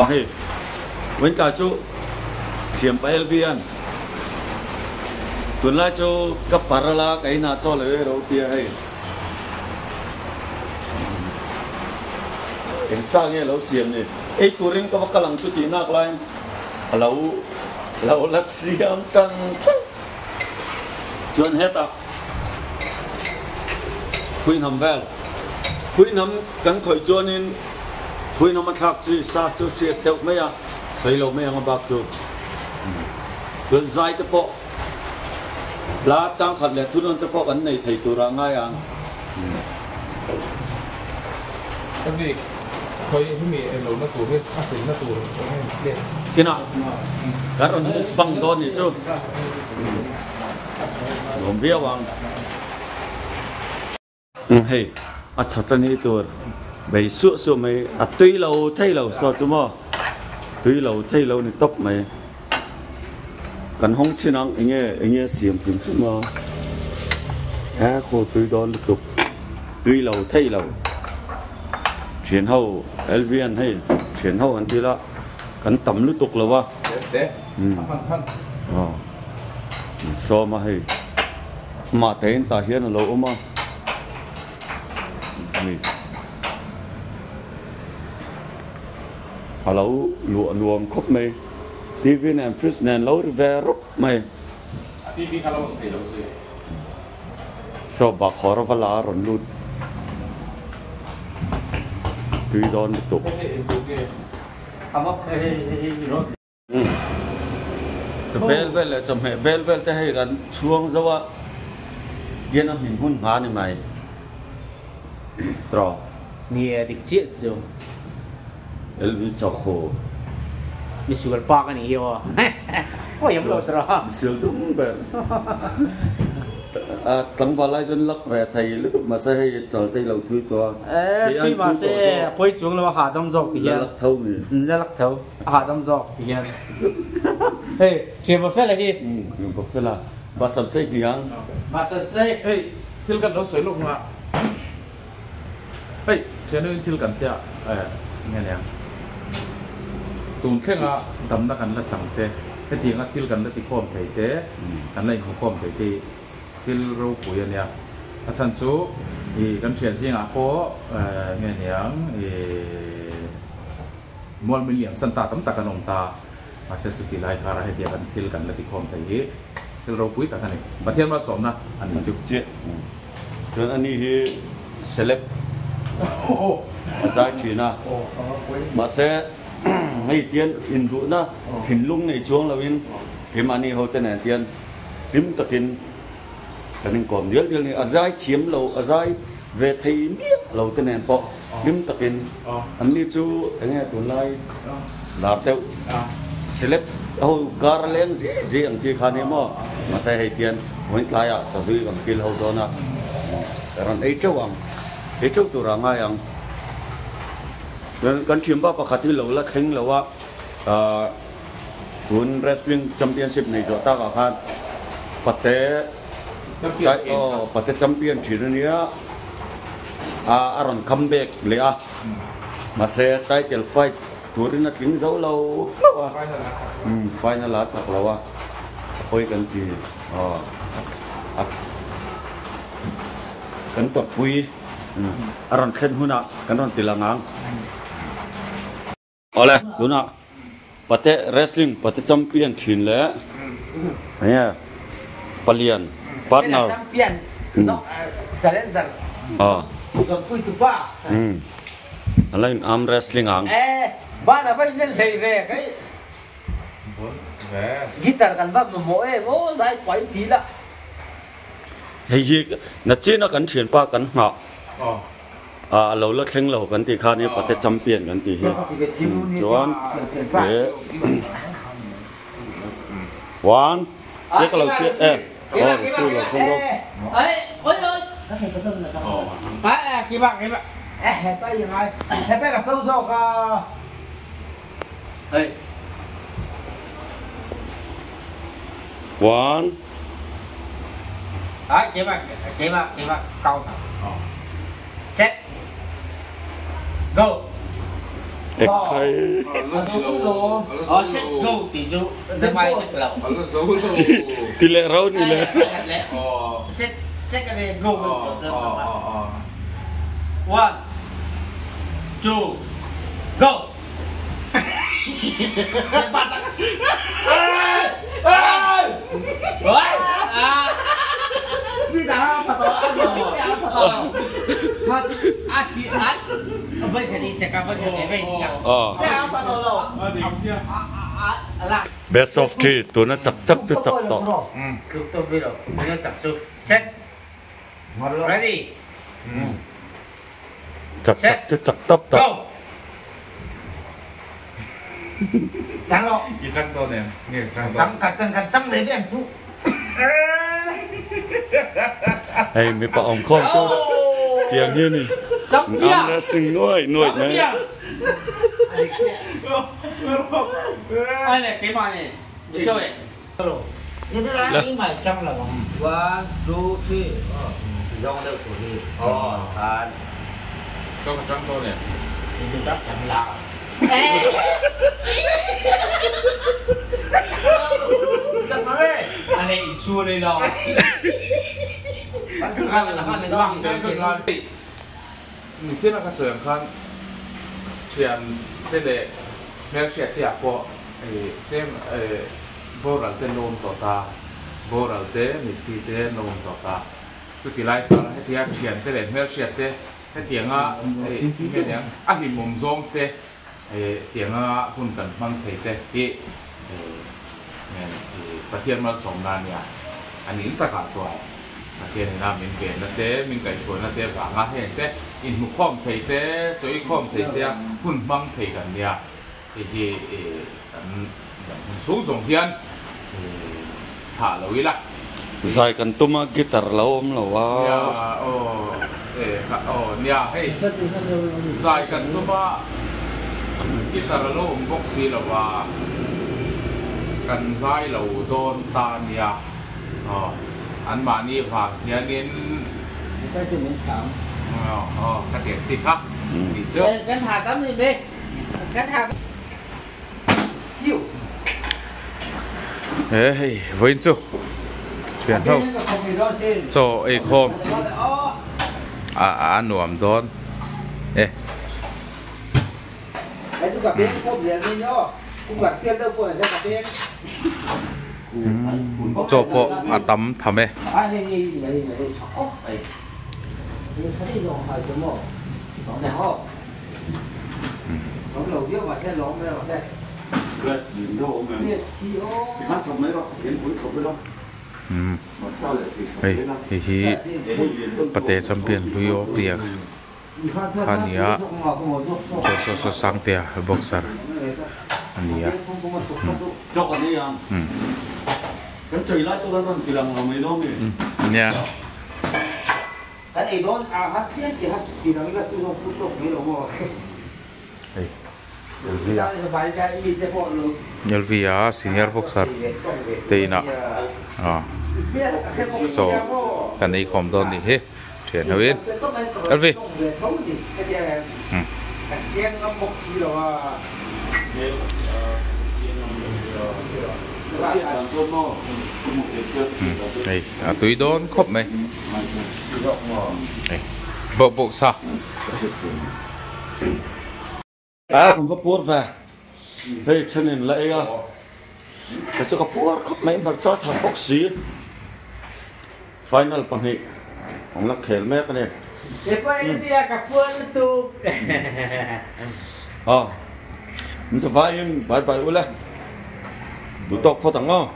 hey when cả chú chiếm bay LVN tuần lại chú cấp parala cái nào cho lấy đầu tiên hey hiện sang nghe lâu xiêm này ấy tuần riêng có bắt lăng chú tí nạc lại lâu lát xiêm căng chuẩn hết à Queen hầm vel Queen hầm cắn khỏi cho nên Queen hầm thắc gì sa cho chuyện theo mấy à xây lâu mấy ang bạc cho gần dài tới bộ lá trang khẩn lệ thu non tới bộ ấn này thầy tu ra ngay à cái gì khơi cái mì lâu nó tu cái sát sinh nó tu cái nào cái đó bằng con gì chứ không biết bằng hey chắc là như tôi bây sửa mày tuy lâu thay lâu sao chứ mà tuy lâu thay lâu này tóc mày cần không chỉ năng anh nghe xiêm phim chứ mà khô tuy đó liên tục tuy lâu thay lâu chuyển hậu LVN hay chuyển hậu anh tí là cần tầm liên tục là ba so mà hay mà tên ta hiện là lâu mà lâu lụa luồng khóc mày TV này fish này lâu về rút mày TV kalau thì lâu rồi so bạc khó ra lá rồi lụt tuy đòn liên tục bel là chấm hệ bel thế hay gần chuông dâu á yên âm hình hun hóa này mày trò nghe được chết rồi LV chọc khổ mình sửa ba cái này hiểu à ôi em lột rồi sửa đúng vậy tấm vào lại dân lắc về thầy lúc mà sẽ hay trở tay lâu thui to khi mà sẽ quay xuống là hạ đông dọc thì lắc thâu gì lắc thâu hạ đông dọc thì hey chuyện mà phép là gì một phép là bà sầm xây gì ăn bà sầm xây hey thiếu cần nó sấy luôn ạ hey thế nên thiếu cần thế nghe nè tụi thế ngã tầm đã cần là chẳng thế cái tiếng ngã thiếu cần là tí khom thấy thế cần là không khom thấy thì thiếu rau củ này à chân số thì cần chuyển riêng à có nghe nè mua mình liệm sân ta tấm ta cần ông ta mà sẽ chụp lại cả hai tiếng cần thiếu cần là tí khom thấy thiếu rau củ ta cái này và thêm vào sổm na anh chụp chuyện rồi anh đi select giá trị na mà sẽ ngay tiền in vụ na thìn lung này chuông là in cái mà này hồi tên này tiền tím tập in cái nên còn nhớ điều này giá chiếm lầu giá về thấy biết lầu tên này bỏ tím tập in anh đi chú anh nghe tuần lai làm theo select hồi gar lên gì anh chỉ khăn em mà sẽ hay tiền muốn lại à sau khi bằng kia hồi đó na còn ấy chỗ tụi ra ngay anh kan chim ba pakhat hi lo la kheng lo wa tun wrestling championship nei jo ta ka khan pate champion thirunia aron comeback le a ma se title fight turina king zo lo final la chak lo wa poi kan ti kan to pui aron khen huna kan ron tilangang ole duna pate wrestling pate champion thin le aya palian partner champion challenger so pui tu pa alain arm wrestling ang ba na phải lên thầy về cái guitar kan va mo dai quái tí la hay gì na chi nó kan thian pa kan nga lâu lắc kheng lâuกันตีข้านี่ปฏิจำเปลี่ยนกันตีจวนวันเด็กเราเชื่อตู้เราคงรู้เอ้ยโอ้ยไปกี่บาทไปยังไงไปกับโซ่ก็เฮ้ยวันกี่บาทเก้าset go Ek khai Set go tijo. Sabay set law. ti le raw ni le. Set ka de go. 1 2 go. Best of 3 tụi nó chặt to. Set. Ready. Chặt tấp. Go. Trắng lộ. Cái trắng to này, nghe trắng to. Trắng lấy cái chú. Hey, mi pa ông con cho tiền như này. Ăn nó sinh nuôi này. Ai này cái màn này. Đi chơi. Như thế là nhưng mà trong là 1 2 3 dòng đâu của đi. Thành. Có cái trắng to này. Thì chắc chắn là Giật nó đi. Anh này xua đây rồi. Bạn cứ ăn là ăn này đó. Mình xin là cái sự khăn chuyện thế để mấy chuyện thì có thêm vô rằng tên nôn tỏ ta vô rằng thế mình thì tên nôn tỏ ta chút kỳ lại ta hết thì chuyện thế để mấy chuyện thế hết tiếng cái tiếng hình mồm rong thế tiếng hun cần mang thấy thế thìประเทศมันสองนานเนี่ยอันนี้ตะการสวยประเทศนี้นะมันเก่งนะเต้มันไก่ชวนนะเต้ฝังอ่ะเห็นเต้อินหุข้อมเทเต้จอยข้อมเทเต้หุ่นบังเทกันเนี่ยที่มันสูงส่งเทียนถ่าเราอีละ Dài cần tuma guitar lâu om là wa.เนี่ยให้ใจกันตัวว่าที่สารโลกบ็อกซี่เราว่ากันใจเราโดนตาเนี่ยอันมานี่ว่าเนี่ยนินก็จะเหมือนสามกระเทียมสิครับดีเจ้ากันหาตั้มนี่เบ้กันหายิ้วเฮ้ยวิ่งจู่เปลี่ยนเท่าโจไอ้โคมหนุ่มโดนไอ้ทุกกับเบี้ยพวกเรียนนี่เนาะกูกัดเสี้ยนเด้อพวกไหนใช่กับเบี้ยโจพวกตั้มทำไหมนี่ช็อกไปนี่เขาได้ลองใส่ชั่วโมงลองแต่ห้องลองเหล่าเยอะกว่าแค่ลองไม่ได้หรอกแค่เลยยืนโดมเลยที่มันชมไม่หรอกเห็นผลชมไม่หรอกเฮ้ยที่ประเทศจำเป็นลุยโอเปียกอันนี้โจสังเตียบ็อกเซอร์อันนี้จอกอันนี้ยังกันใจร้ายจอกกันกี่หลังเราไม่รู้มั้ยเนี่ยกันไอ้โดนฮัทเตี้ยที่ฮัทกี่หลังก็สู้สู้สู้ไม่รู้มั้งเฮ้ยYelvia senior boxer Teina so kan ei khom don ni he thian hawin Elvi ei tui don khop mai bộ bộ sa không có buốt về đây cho nên lại cái chỗ có buốt khóc mấy mặt cho thằng bốc xí final bằng hệ ông lắc khel mẹ cái này dia kapuan tu mình sẽ vai bài ule đủ tóc phô thằng